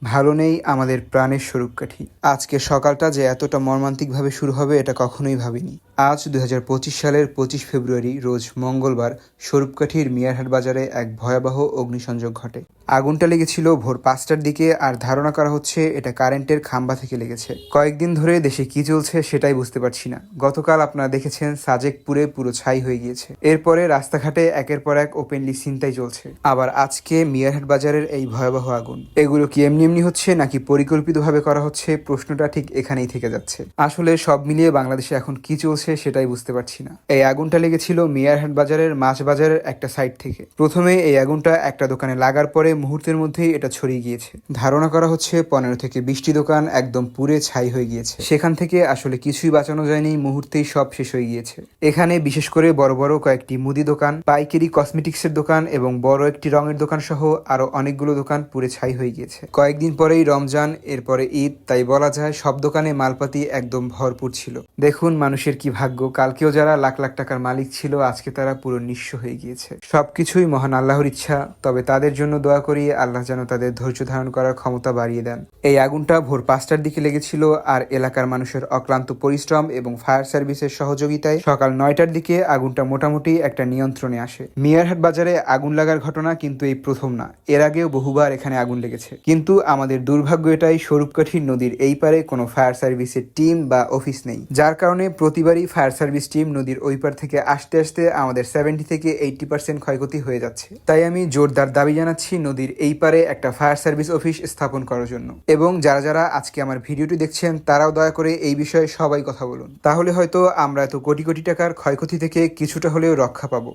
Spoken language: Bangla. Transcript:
ভালো নেই আমাদের প্রাণের স্বরূপকাঠি। আজকে সকালটা যে এতটা মর্মান্তিকভাবে শুরু হবে এটা কখনোই ভাবিনি। আজ ২০২৫ সালের ২৫ ফেব্রুয়ারি রোজ মঙ্গলবার স্বরূপকাঠির মিয়ারহাট বাজারে এক ভয়াবহ অগ্নিসংযোগ ঘটে। আগুনটা লেগেছিল ভোর ৫টার দিকে আর ধারণা করা হচ্ছে এটা কারেন্টের খাম্বা থেকে লেগেছে। কয়েকদিন ধরে দেশে কি চলছে সেটাই বুঝতে পারছি না। গতকাল আপনারা দেখেছেন সাজেকপুরে পুরো ছাই হয়ে গিয়েছে। এরপরে রাস্তাঘাটে একের পর এক ওপেনলি ছিনতাই চলছে। আবার আজকে মিয়ারহাট বাজারের এই ভয়াবহ আগুন, এগুলো কি এমনি এমনি হচ্ছে নাকি পরিকল্পিতভাবে করা হচ্ছে? প্রশ্নটা ঠিক এখানেই থেকে যাচ্ছে। আসলে সব মিলিয়ে বাংলাদেশে এখন কি চলছে সেটাই বুঝতে পারছি না। এই আগুনটা লেগেছিল মিয়ারহাট বাজারের মাছ বাজারের একটা সাইড থেকে। প্রথমে এই আগুনটা একটা দোকানে লাগার পরে মুহূর্তের মধ্যেই এটা ছড়িয়ে গিয়েছে। ধারণা করা হচ্ছে ১৫ থেকে ২০টি দোকান একদম পুড়ে ছাই হয়ে গিয়েছে। সেখান থেকে আসলে কিছুই বাঁচানো যায়নি, মুহূর্তেই সব শেষ হয়ে গিয়েছে। এখানে বিশেষ করে বড় বড় কয়েকটি মুদি দোকান, পাইকারি কসমেটিক্সের দোকান এবং বড় একটি রঙের দোকান সহ আরো অনেকগুলো দোকান পুড়ে ছাই হয়ে গিয়েছে। কয়েকদিন পরেই রমজান, এরপরে ঈদ, তাই বলা যায় সব দোকানে মালপাতি একদম ভরপুর ছিল। দেখুন মানুষের কি ভাগ্য, কালকেও যারা লাখ লাখ টাকার মালিক ছিল আজকে তারা পুরো নিঃস্ব হয়ে গিয়েছে। সবকিছুই মহান আল্লাহর ইচ্ছা, তবে তাদের জন্য দোয়া করি আল্লাহ যেন তাদের ধৈর্য ধারণ করার ক্ষমতা বাড়িয়ে দেন। এই আগুনটা ভোর ৫টার দিকে লেগেছিল আর এলাকার মানুষের অক্লান্ত পরিশ্রম এবং ফায়ার সার্ভিসের সহযোগিতায় সকাল ৯টার দিকে আগুনটা মোটামুটি একটা নিয়ন্ত্রণে আসে। মিয়ারহাট বাজারে আগুন লাগার ঘটনা কিন্তু এই প্রথম না, এর আগেও বহুবার এখানে আগুন লেগেছে। কিন্তু আমাদের দুর্ভাগ্য এটাই, স্বরূপকাঠি নদীর এই পারে কোনো ফায়ার সার্ভিসের টিম বা অফিস নেই, যার কারণে প্রতিবারই ফায়ার সার্ভিস টিম নদীর ওই পার থেকে আসতে আসতে আমাদের 70 থেকে 80% ক্ষয়ক্ষতি হয়ে যাচ্ছে। তাই আমি জোরদার দাবি জানাচ্ছি নদীর এই পারে একটা ফায়ার সার্ভিস অফিস স্থাপন করার জন্য। এবং যারা যারা আজকে আমার ভিডিওটি দেখছেন তারাও দয়া করে এই বিষয়ে সবাই কথা বলুন, তাহলে হয়তো আমরা এত কোটি কোটি টাকার ক্ষয়ক্ষতি থেকে কিছুটা হলেও রক্ষা পাবো।